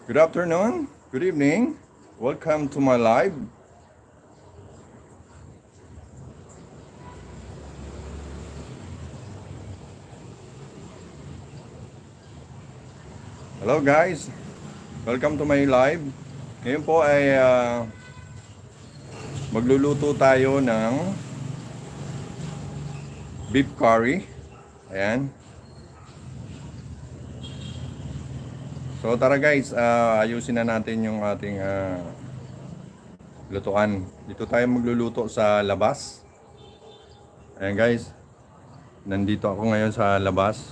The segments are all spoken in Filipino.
Good afternoon, good evening. Welcome to my live. Hello guys, welcome to my live. Ngayon po ay magluluto tayo ng beef curry. Ayan. So tara guys, ayusin na natin yung ating lutuan. Dito tayo magluluto sa labas. Ayan guys, nandito ako ngayon sa labas.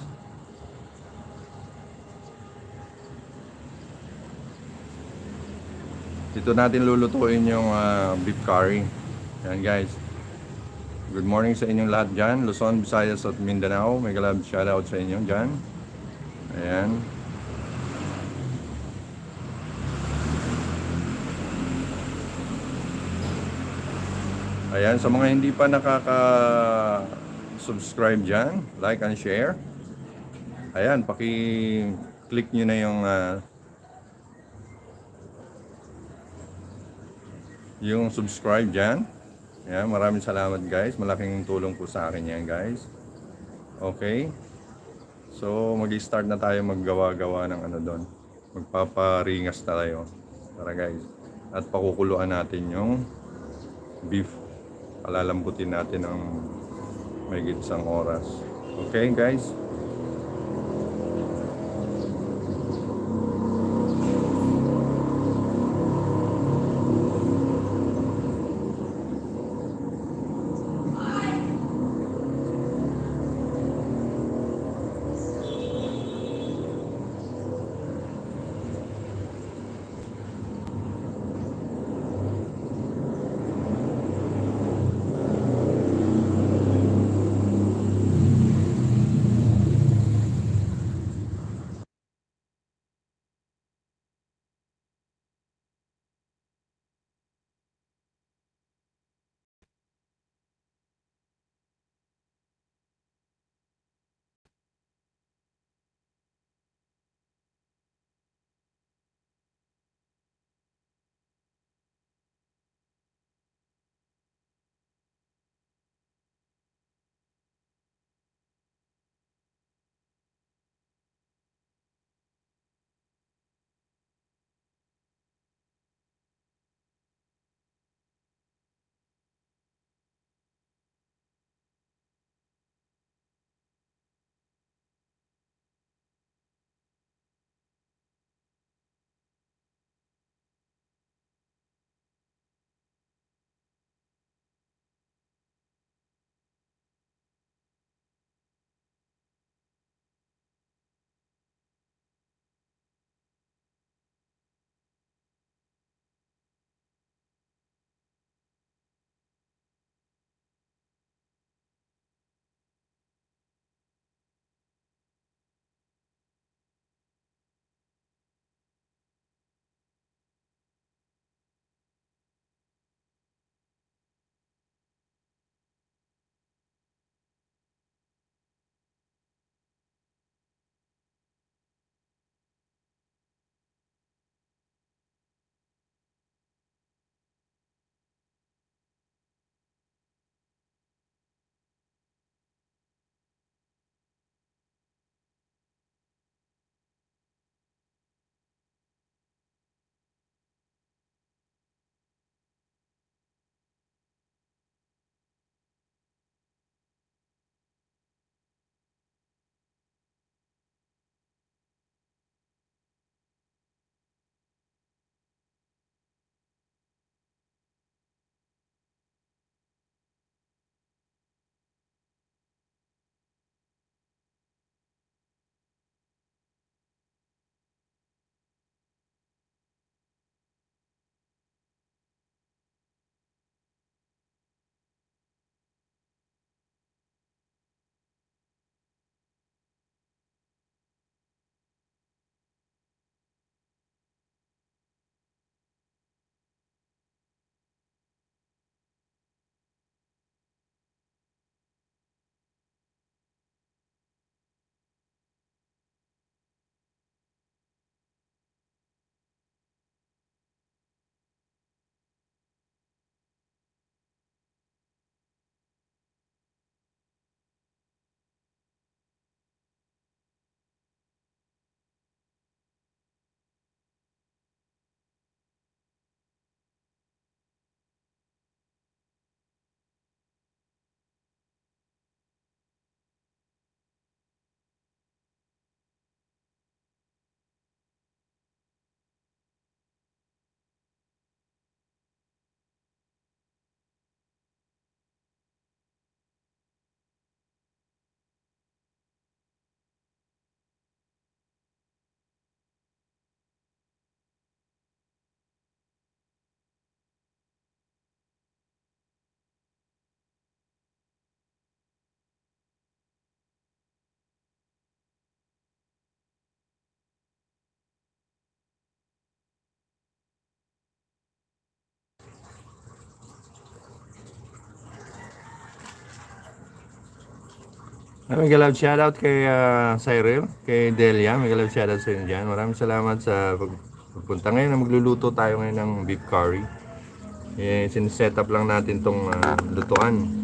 Dito natin lulutuin yung beef curry. Ayan guys. Good morning sa inyong lahat dyan. Luzon, Visayas at Mindanao. May galab shoutout sa inyo dyan. Ayan. Ayan, sa mga hindi pa nakaka-subscribe dyan, like and share. Ayan, paki-click nyo na yung subscribe dyan. Ayan, maraming salamat guys. Malaking tulong po sa akin yan guys. Okay. So, mag-start na tayo maggawa-gawa ng ano doon. Magpaparingas tayo. Tara guys. At pakukuluan natin yung beef. Palalambutin natin ng mahigit isang oras. Okay guys? Mega love shoutout kay Cyril, kay Delia. Mega love shoutout sa inyo dyan. Maraming salamat sa pagpunta ngayon na magluluto tayo ngayon ng beef curry. Siniset up lang natin tong lutuan.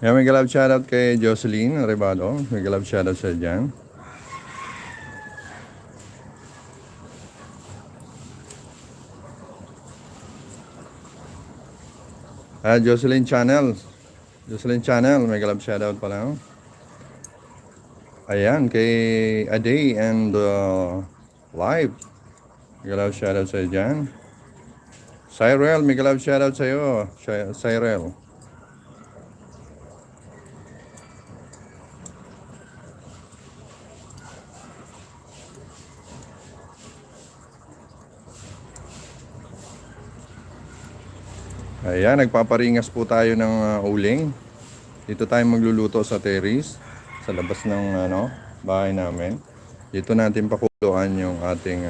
Yan, may galab shoutout kay Jocelyn Ribado. May galab shoutout sa dyan. Jocelyn Channel. Jocelyn Channel, may galab shoutout pala. Ayan, kay Aday and Live. May galab shoutout sa dyan. Cyrel, may galab shoutout sa iyo. Cyrel. Ayan, nagpaparingas po tayo ng uling. Dito tayo magluluto sa terrace, sa labas ng bahay namin. Dito natin pakuluan yung ating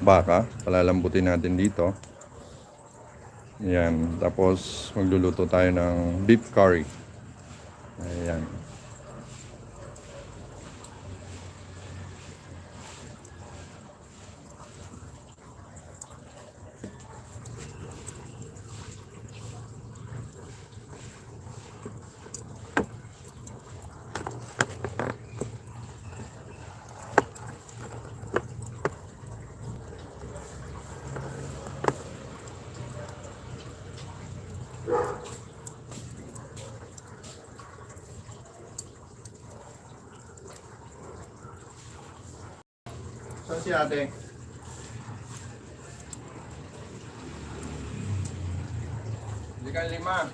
baka. Palalambutin natin dito. Ayan, tapos magluluto tayo ng beef curry. Ayan. Saan si ate? Hindi ka lima.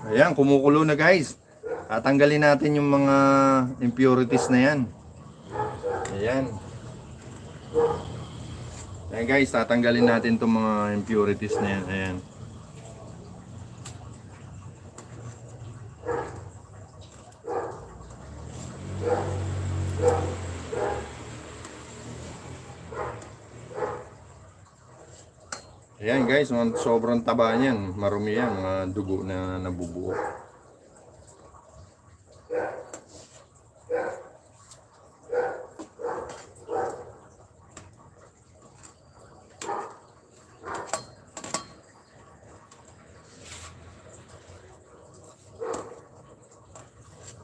Ayan, kumukulo na guys. Tatanggalin natin yung mga impurities na yan. Ayan. Ayan guys, tatanggalin natin itong mga impurities na yan. Ayan. Ayan guys, sobrang taba niyan. Marumi yan, mga dugo na nabubuo.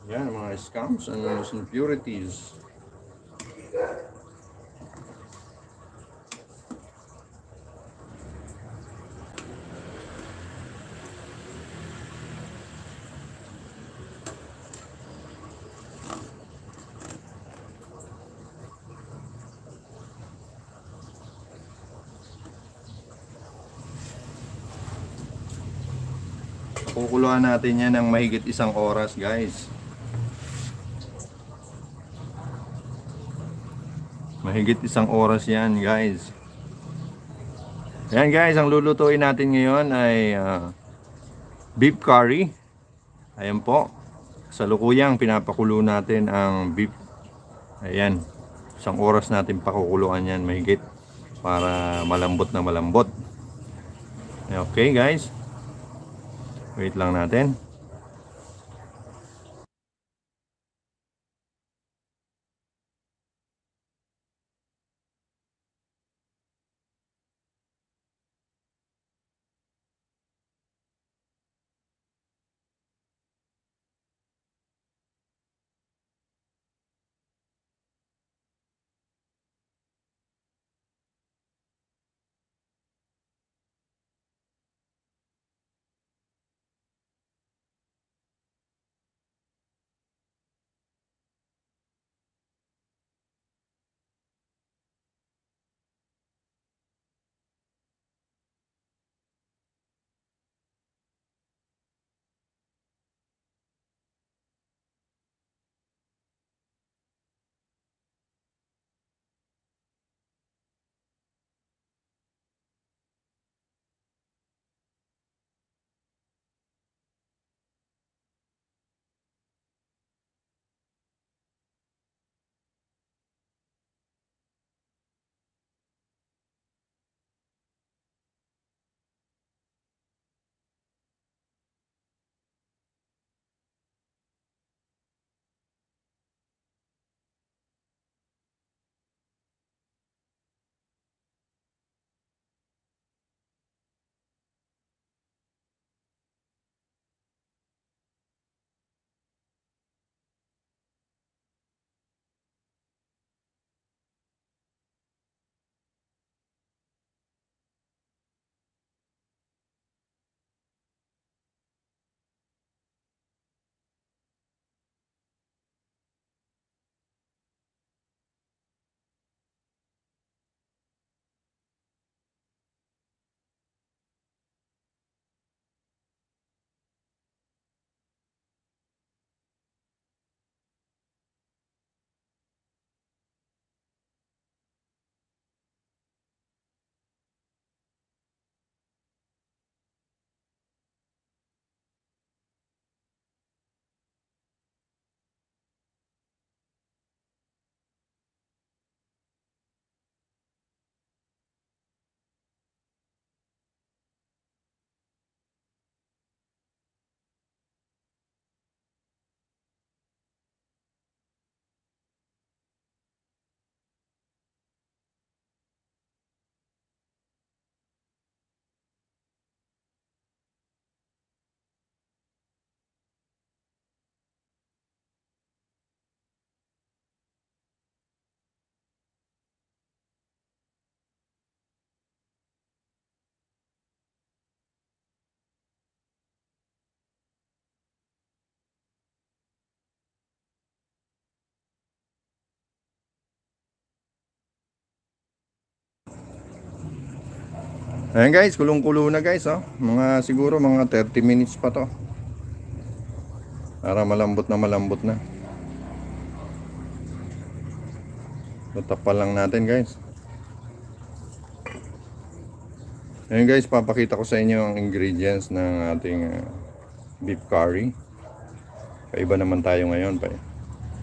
Yan, mga scams and impurities. Kukuluan natin yan ng mahigit 1 oras guys. Mahigit 1 oras yan guys. Ayan guys, ang lulutuin natin ngayon ay beef curry. Ayan po. Sa lukuyang pinapakulo natin ang beef. Ayan. 1 oras natin pakukuluan yan mahigit para malambot na malambot. Okay guys. Wait lang natin. Ayan guys, kulong-kulo na guys, oh. Mga siguro mga 30 minutes pa to. Para malambot na malambot na. So, tapal lang natin guys. Ngayon guys, papakita ko sa inyo ang ingredients ng ating beef curry. Kaiba naman tayo ngayon.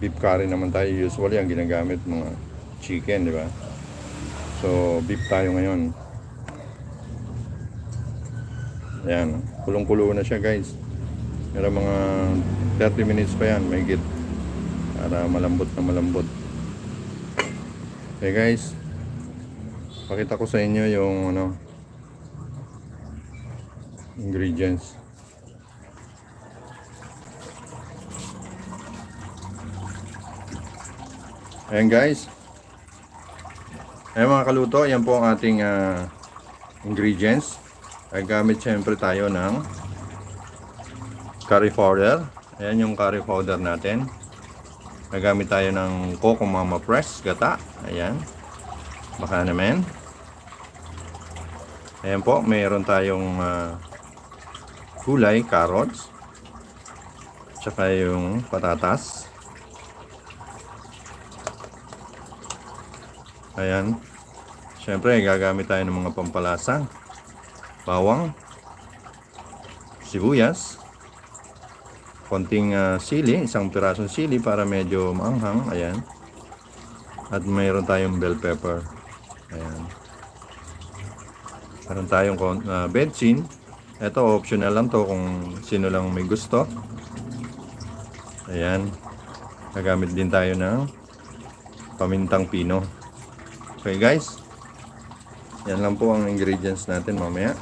Beef curry naman tayo usually ang ginagamit mga chicken, di ba? So, beef tayo ngayon. Ayan, kulong-kulo na siya guys. Meron mga 30 minutes pa yan, may git. Para malambot na malambot. Okay guys, pakita ko sa inyo yung ingredients. Ayan guys. Ayan mga kaluto, yan po ang ating ingredients. Ay gamit syempre tayo ng curry powder. Ayan yung curry powder natin. Nagamit tayo ng Coco Mama Fresh gata. Ayan. Baka naman. Ayan po, mayroon tayong gulay, carrots. Tsaka yung patatas. Ayan. Siyempre, gagamit tayo ng mga pampalasa. Bawang. Sibuyas. Konting sili, isang pirasong sili para medyo maanghang. Ayan. At mayroon tayong bell pepper. Ayan. Meron tayong betsin. Ito optional lang to kung sino lang may gusto. Ayan. Nagamit din tayo ng pamintang pino. Okay guys. Yan lang po ang ingredients natin mamaya.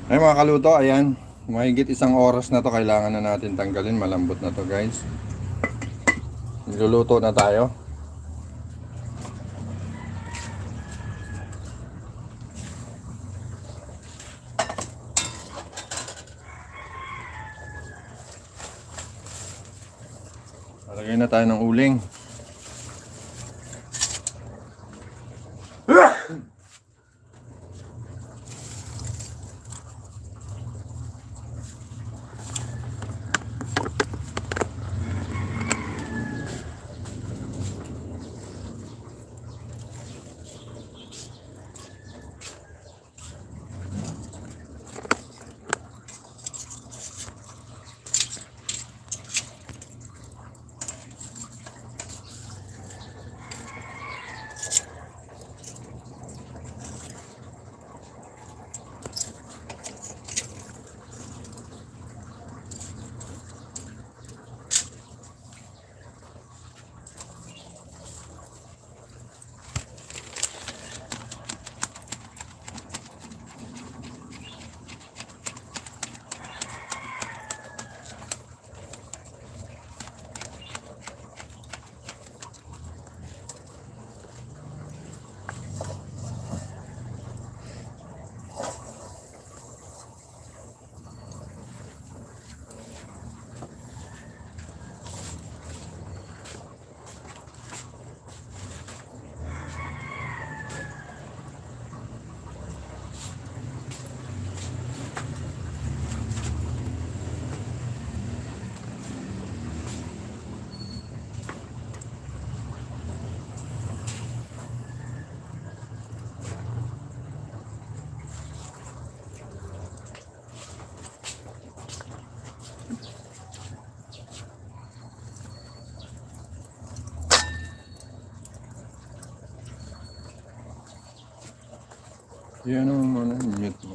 Ay mga kaluto, ayan. Mahigit 1 oras na to, kailangan na natin tanggalin. Malambot na to guys. Niluluto na tayo. Lagay na tayo ng uling. Yan ang mute mo.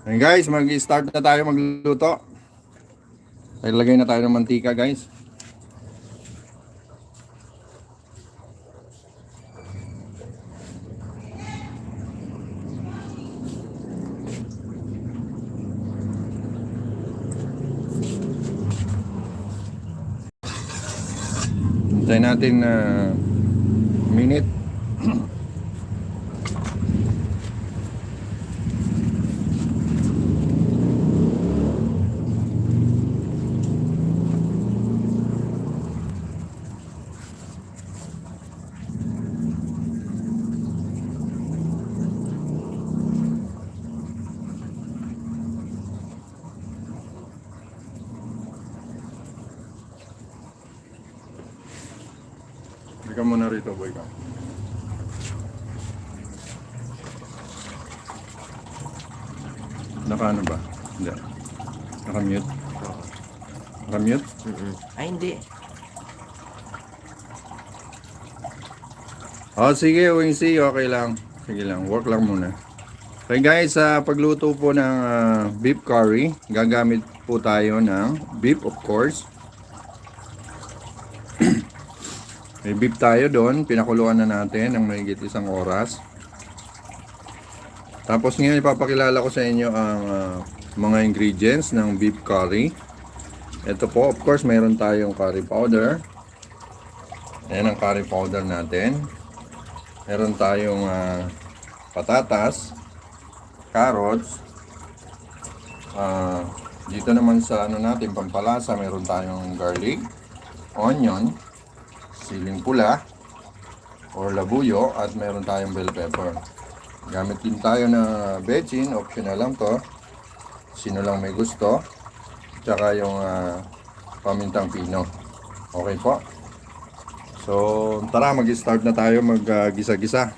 Ayan guys, mag-start na tayo magluto. Ilagay na tayo ng mantika guys. Hintayin natin na minute. muna rito, boy ka. Naka ano ba? Hindi. Naka-mute. Naka-mute? Ay, hindi. Oh, sige, Wingsi, okay lang. Sige lang, work lang muna. Okay guys, sa pagluto po ng beef curry, gagamit po tayo ng beef, of course. May beef tayo doon, pinakuluan na natin ng mahigit 1 oras. Tapos ngayon ipapakilala ko sa inyo ang mga ingredients ng beef curry. Ito po, of course, mayroon tayong curry powder. Ayan ang curry powder natin. Meron tayong patatas, carrots. Dito naman sa ano natin, pampalasa, meron tayong garlic, onion, siling pula or labuyo, at meron tayong bell pepper. Gamit din tayo na bechin, optional lang to. Sino lang may gusto. Tsaka yung pamintang pino. Okay po. So, tara, mag-start na tayo mag-gisa-gisa.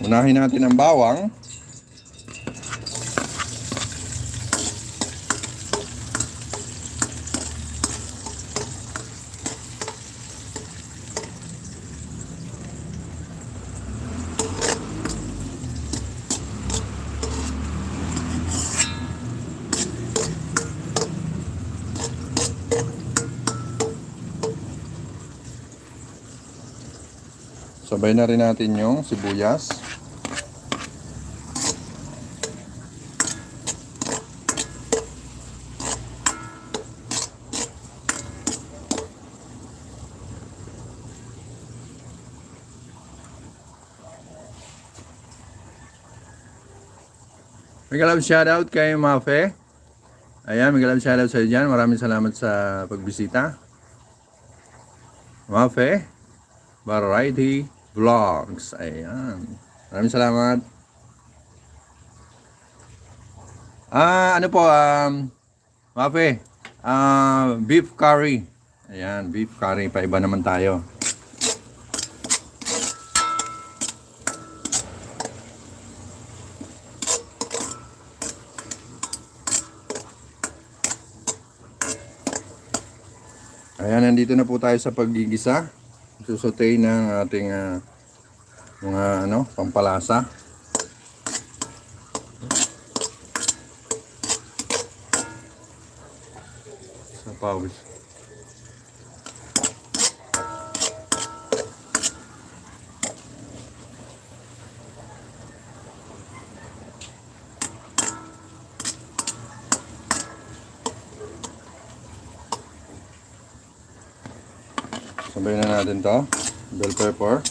Unahin natin ang bawang. Sabay na rin natin yung sibuyas. May shoutout kay Mafe. Ayan, may shoutout sa iyo dyan. Maraming salamat sa pagbisita. Mafe Variety Vlogs. Ayan. Maraming salamat. Ano po, Mafe, beef curry. Ayan, beef curry. Paiba naman tayo. Ayan, nandito na po tayo sa paggigisa. Susutay ng ating mga pampalasa. Sa pawis. Sabayin na natin to. Bell pepper.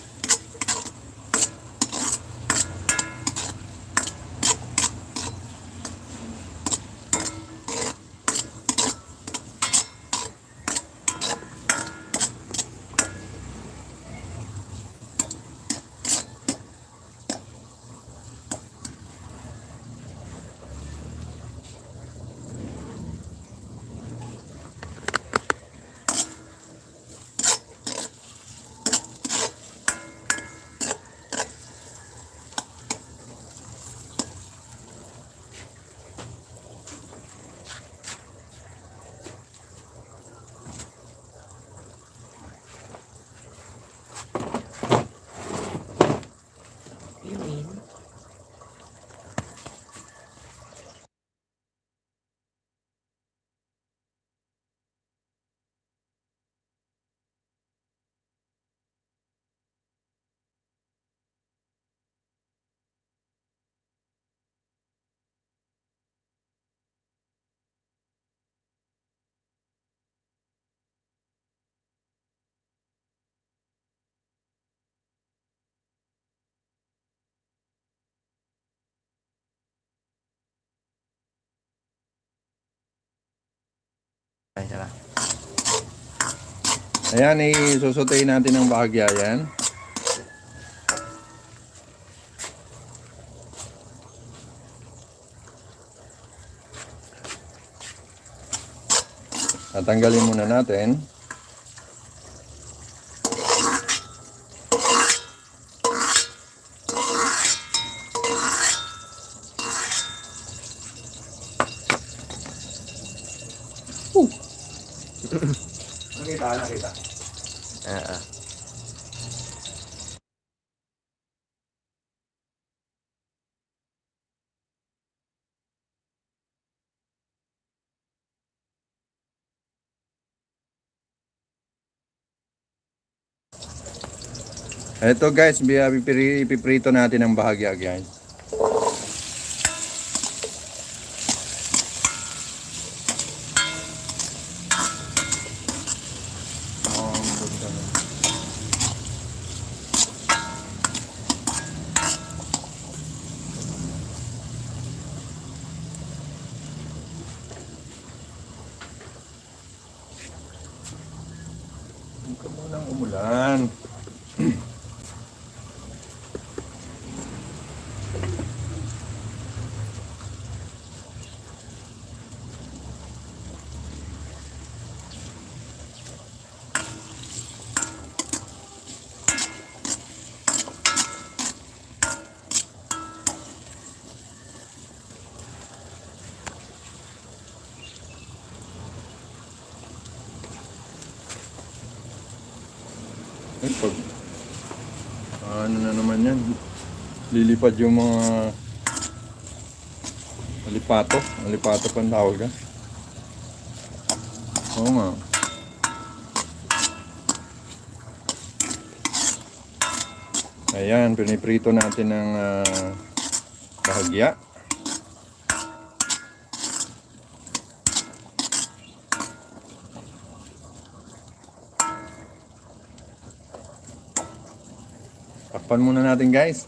Ay, tara. Ayan, isusutay natin ng bahagya yan. Tanggalin muna natin. Nakita. Oo. Ito guys, ipiprito natin ang bahagya guys. Huwag ka munang umulan. Ay, pag ano na naman yan, lilipad yung mga alipato pang tawag ka. Oo nga. Ayan, piniprito natin ng bahagya. Takpan muna natin guys.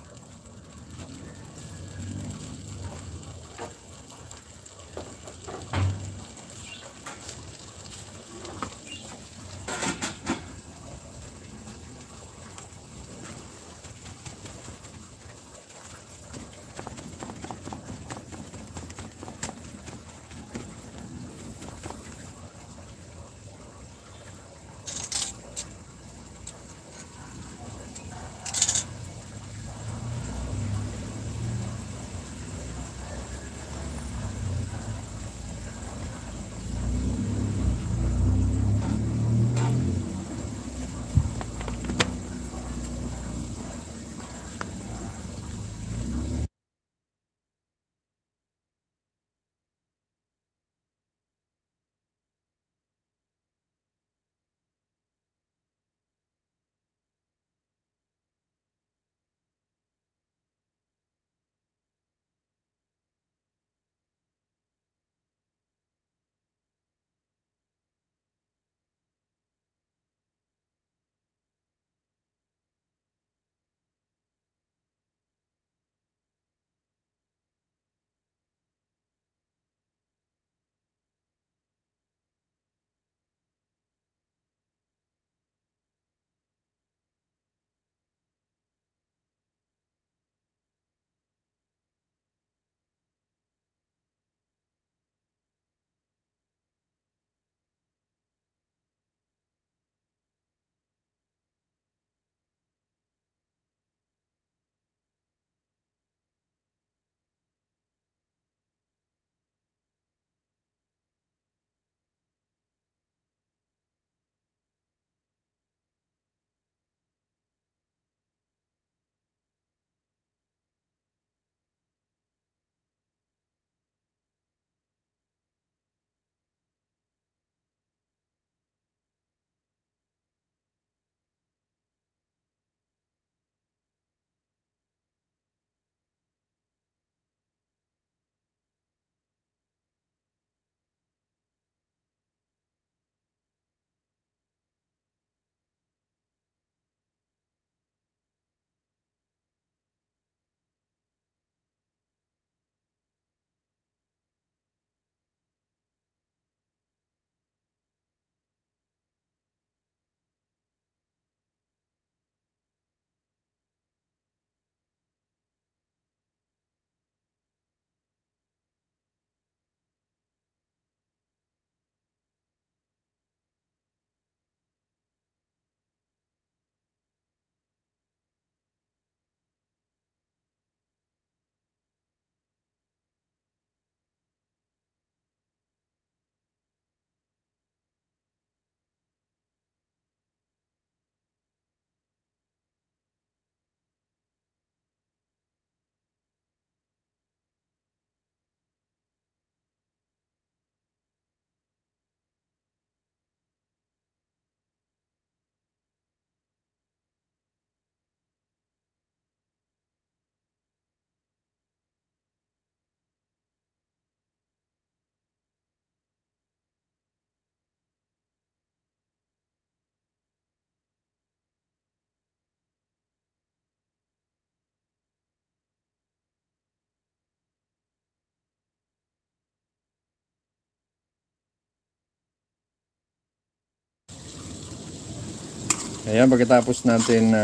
Ayan, pagkatapos natin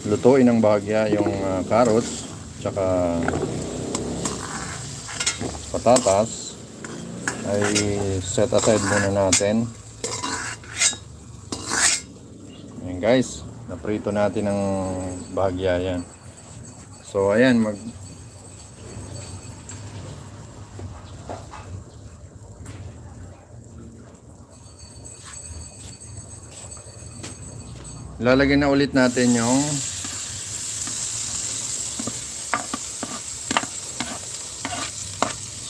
lutuin ng bahagya yung carrots tsaka patatas, ay set aside muna natin. Ayan guys, naprito natin ng bahagya yan. So ayan, lalagyan na ulit natin yung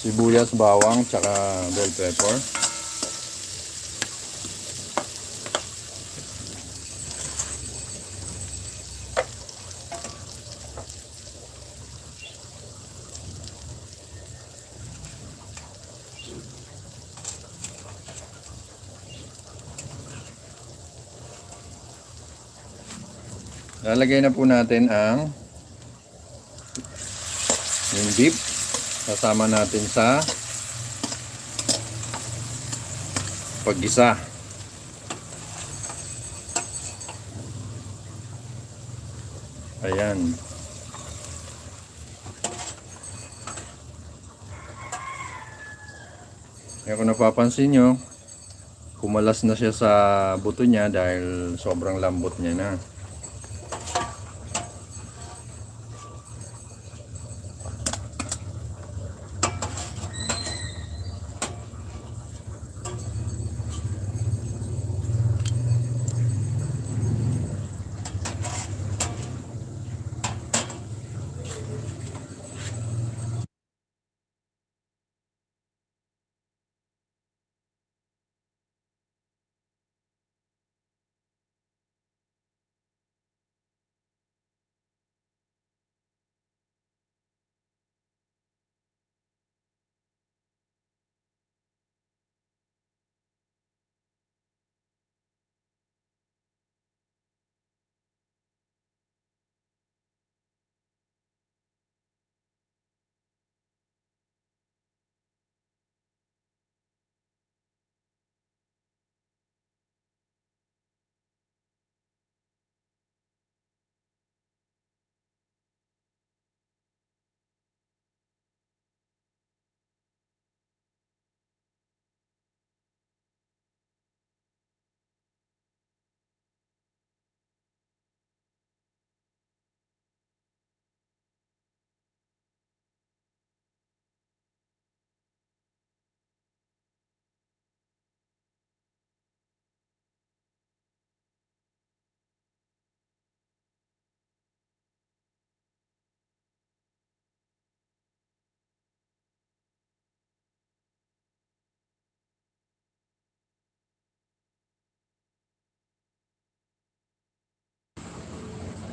sibuyas, bawang, tsaka bell pepper. Lalagay na po natin yung beef. Kasama natin sa paggisa. Ayan. Kaya kung napapansin nyo, kumalas na siya sa buto niya dahil sobrang lambot niya na.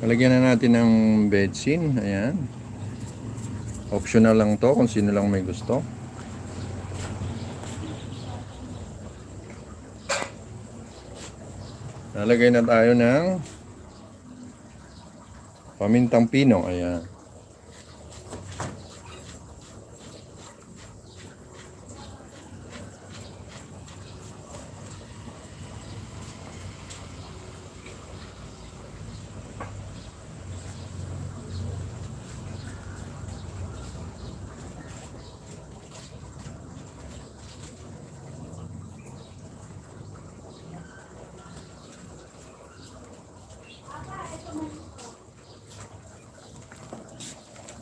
Lalagyan na natin ng betsin. Ayan. Optional lang to kung sino lang may gusto. Lalagay na tayo ng pamintang pino. Ayan.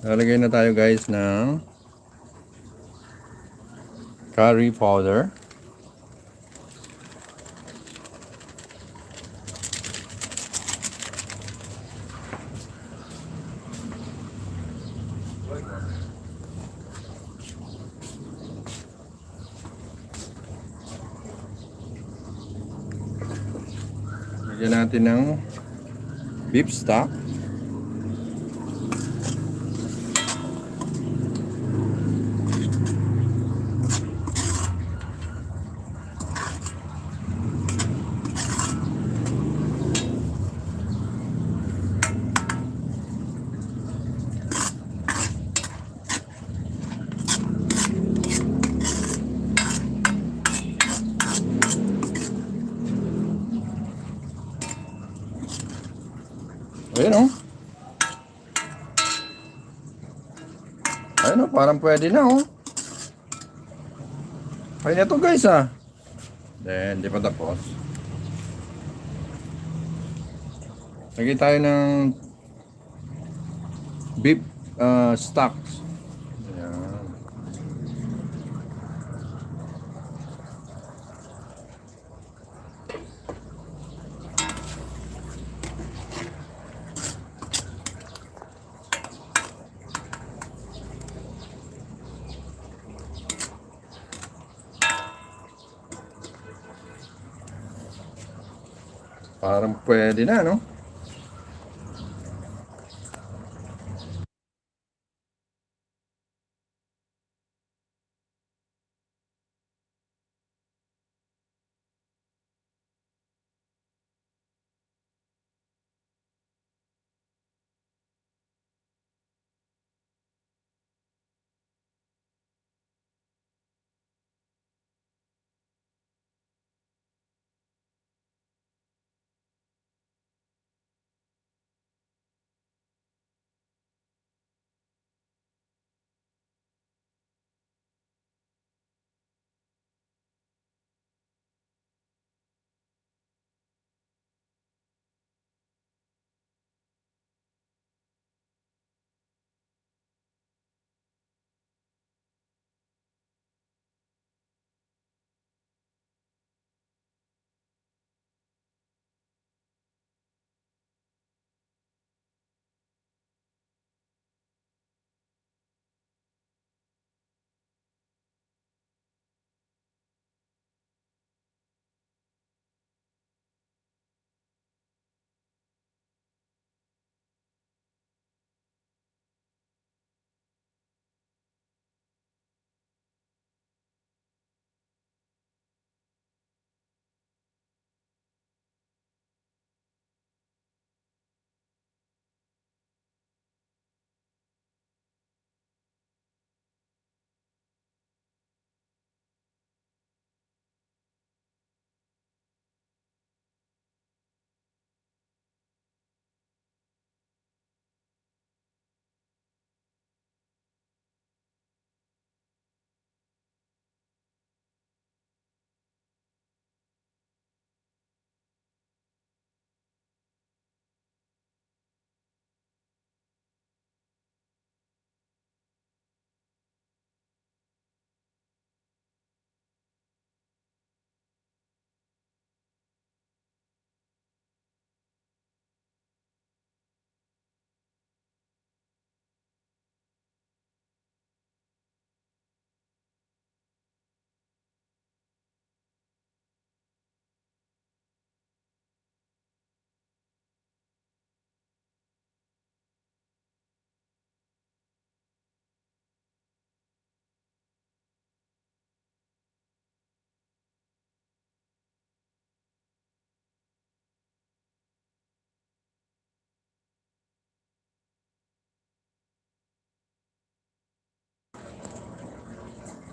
Lalagay na tayo guys ng curry powder. Lagyan natin ng beef stock. Ayun oh. Ayun oh, parang pwede na oh. Kaya na to guys ah. Then, di pa tapos. Lagay tayo ng beef stocks. Ayan. Parang pwede na, no?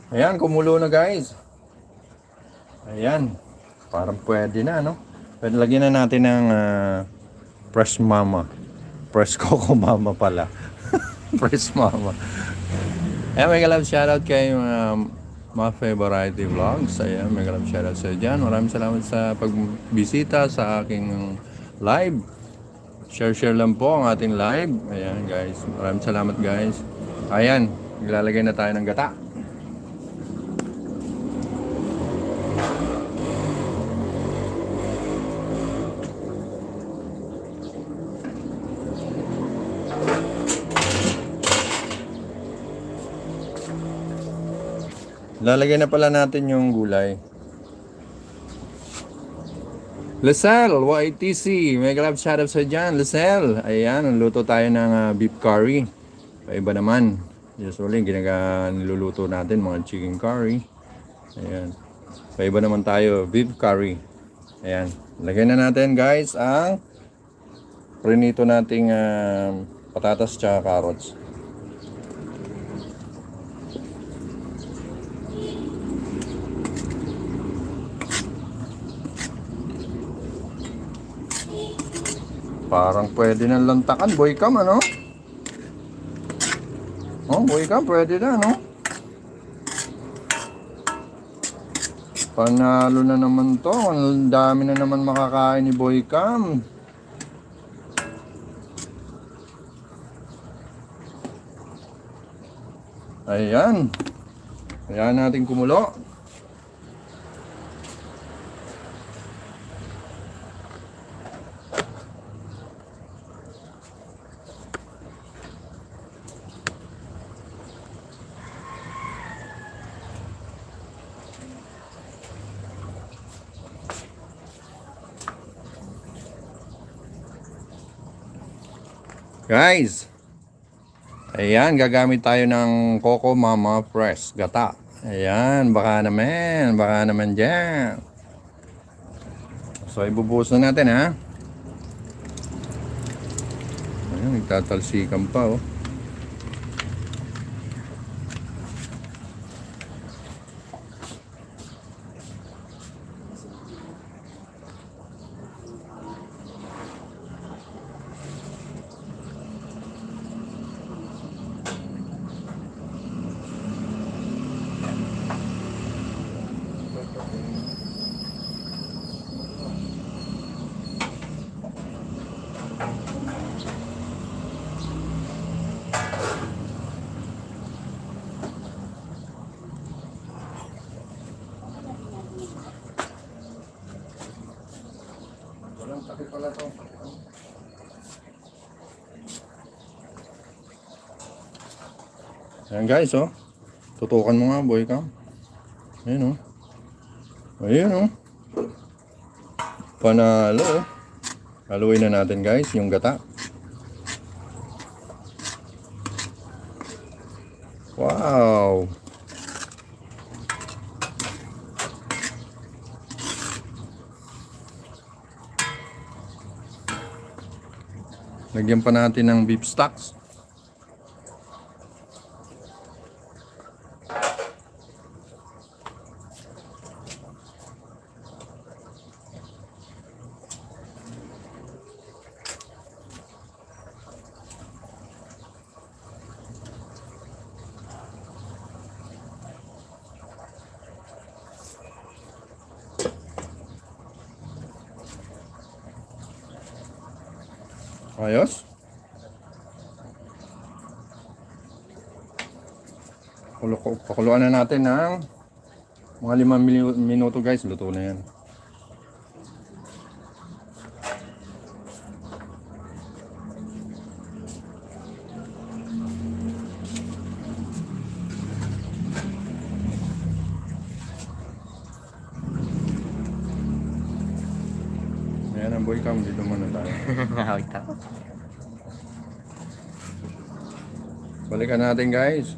Ayan, kumulo na guys. Ayan. Parang pwede na, no? Pwede lagyan na natin ng fresh mama. Fresh coco mama pala. Fresh mama. Ayan, may love shoutout kay mga Variety Vlogs. Ayan, may love shoutout sa dyan. Maraming salamat sa pagbisita sa aking live. Share lang po ang ating live. Ayan guys, maraming salamat guys. Ayan, ilalagay na tayo ng gata. Lalagay na pala natin yung gulay. Lizelle, YTC, mega love shoutout sa dyan. Lizelle, ayan, nagluto tayo ng beef curry. Paiba naman. Usually, niluluto natin mga chicken curry. Ayan. Paiba naman tayo, beef curry. Ayan. Lagay na natin guys ang prinito nating patatas tsaka carrots. Parang pwede ng lantakan, boy cam, ano? Oh, boy cam, pwede na, no? Panalo na naman to. Ang dami na naman makakain ni boy cam. Ayan. Ayan natin kumulo. Guys, ayan, gagamit tayo ng Coco Mama Fresh gata. Ayan, baka naman dyan. So, ibubuhos na natin, ha? Ayan, nagtatalsikan pa, oh. Walang takip pala to. Ayan guys, oh. Tutukan mo nga, boy cam. Ayan, oh. Ayan, oh. Panalo, oh. Haluin na natin guys, yung gata. Wow. Lagyan pa natin ng beef stocks. Ayos. Pakuluan na natin ng mga 5 minuto guys. Luto na yan. Ayan ang boy cam. Dito muna tayo. Wait lang. Balikan natin guys.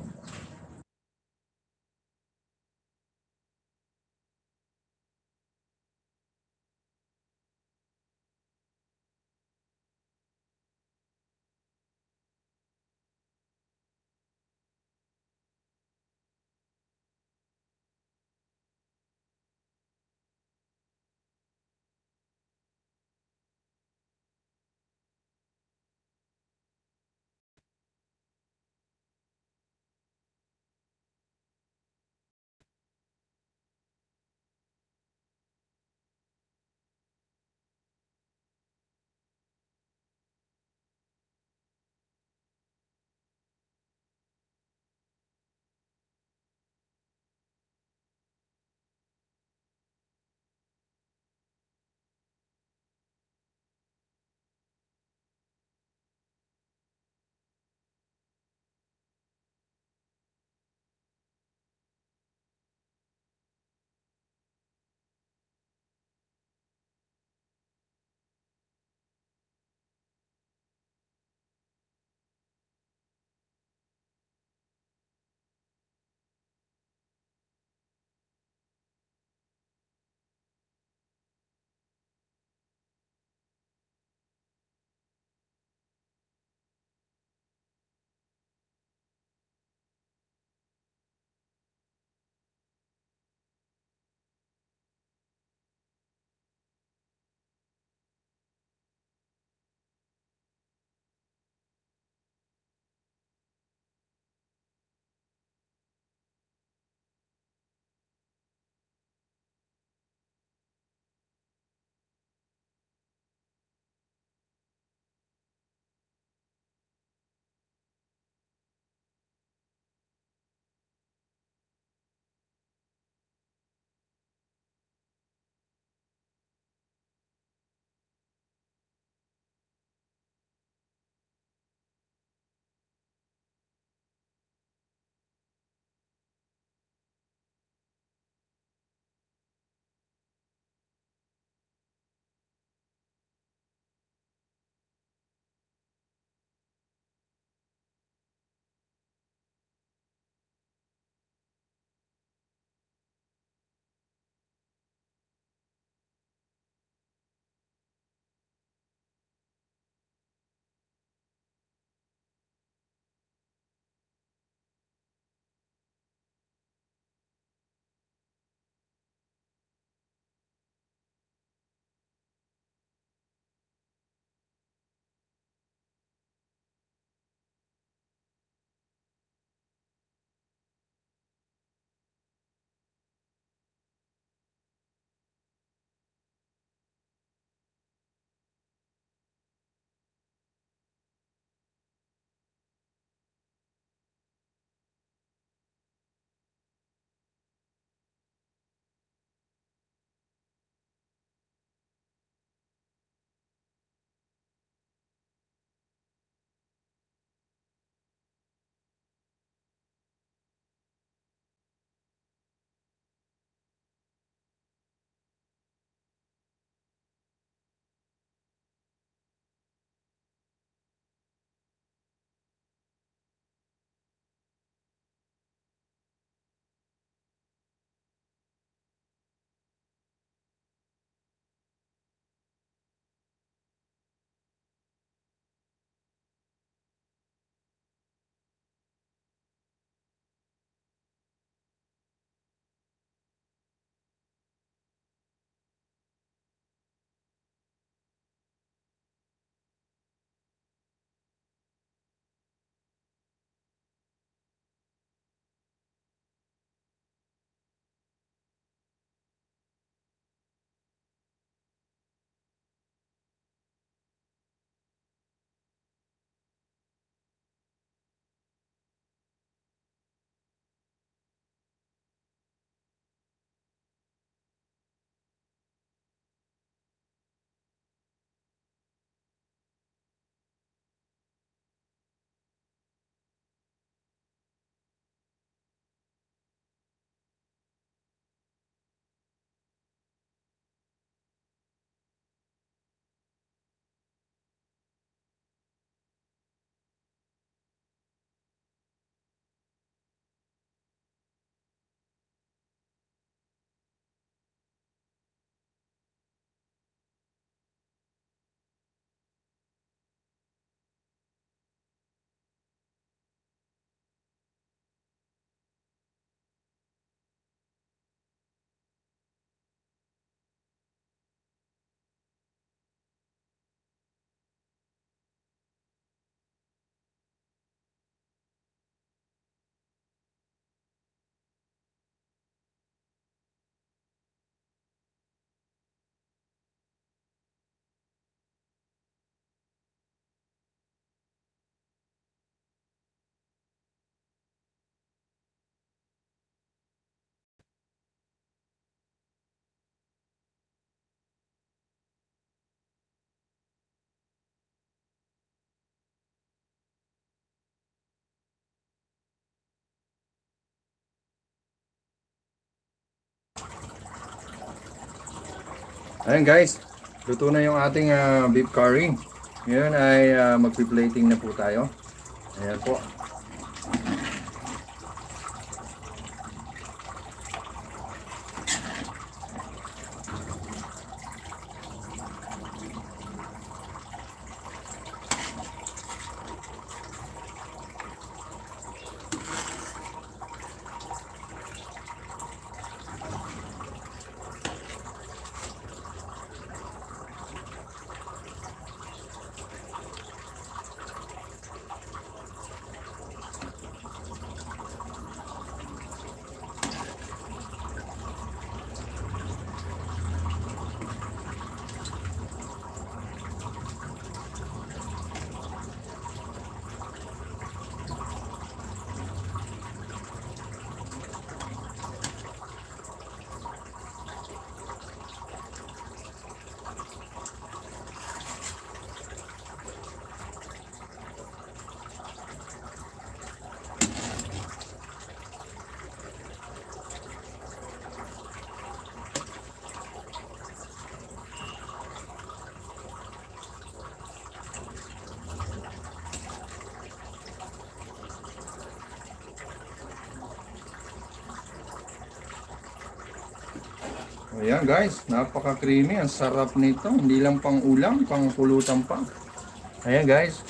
Ayan guys, luto na yung ating beef curry. Ngayon ay magpi-plating na po tayo. Ayan po. Ayan guys, napaka-creamy. Ang sarap nito. Hindi lang pang ulam, pang pulutan pa. Ayan guys.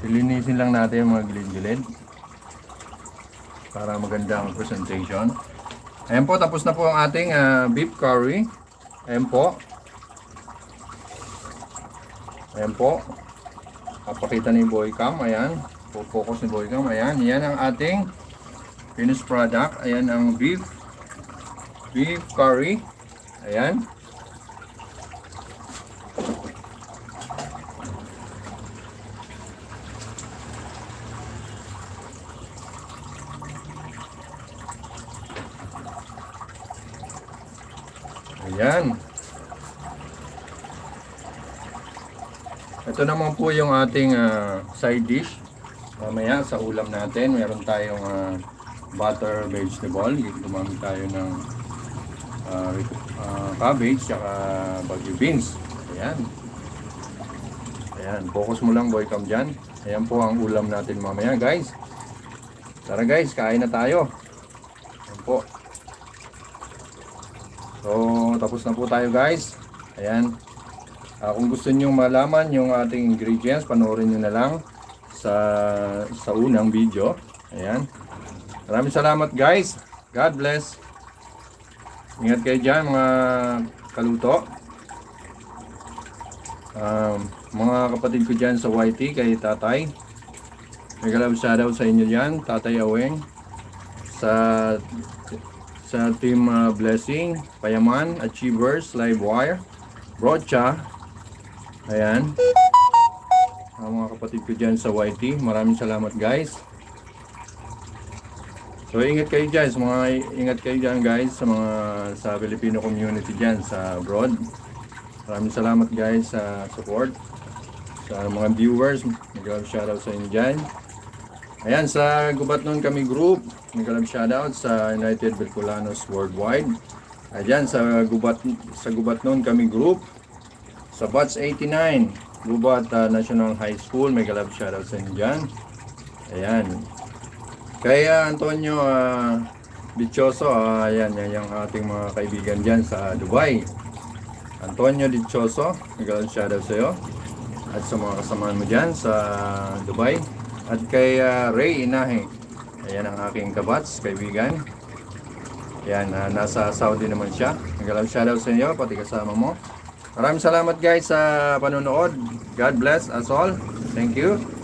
Linisin lang natin yung mga gilid-gilid. Para maganda ang presentation. Ayan po, tapos na po ang ating beef curry. Ayan po. Ayan po. Papakita ni Boycam. Ayan. Focus ni Boycam. Ayan. Yan ang ating finished product. Ayan ang beef curry. Ayan. Ayan. Ito naman po yung ating side dish. Mamaya sa ulam natin, meron tayong butter vegetable. Gumamit tayo ng cabbage saka bagyo beans. Ayan. Ayan, focus mo lang Boycam dyan. Ayan po ang ulam natin mamaya guys. Tara guys, kain na tayo. Ayan po. So, tapos na po tayo guys. Ayan. Kung gusto niyo malaman yung ating ingredients, panoorin niyo na lang sa unang video. Ayan. Maraming salamat guys. God bless. Ingat kayo dyan mga kaluto. Mga kapatid ko dyan sa YT, kay Tatay. Mega love shoutout sa inyo dyan, Tatay Aweng. Sa team Blessing, Payaman, Achievers, Livewire, Brocha. Ayan. Mga kapatid ko dyan sa YT, maraming salamat guys. So ingat kayo dyan, ingat kayo dyan guys sa Filipino community dyan sa abroad. Maraming salamat guys sa support. Sa mga viewers, nag-love shoutout sa inyo dyan. Ayan, sa Gubatnon kami group, nag-love shoutout sa United Bicolanos Worldwide. Ayan, sa Gubatnon kami group, sa Batch 89, Gubat National High School, nag-love shoutout sa inyo dyan. Ayan. Kaya Antonio Dichoso, ayan, yan yung ating mga kaibigan dyan sa Dubai. Antonio Dichoso, nag-love shoutout sa iyo. At sa mga kasamahan mo dyan sa Dubai. At kay Ray Inahe. Ayan ang aking kabats, kaibigan. Ayan, nasa Saudi naman siya. Nag-love shoutout sa iyo, pati kasama mo. Maraming salamat guys sa panonood. God bless us all. Thank you.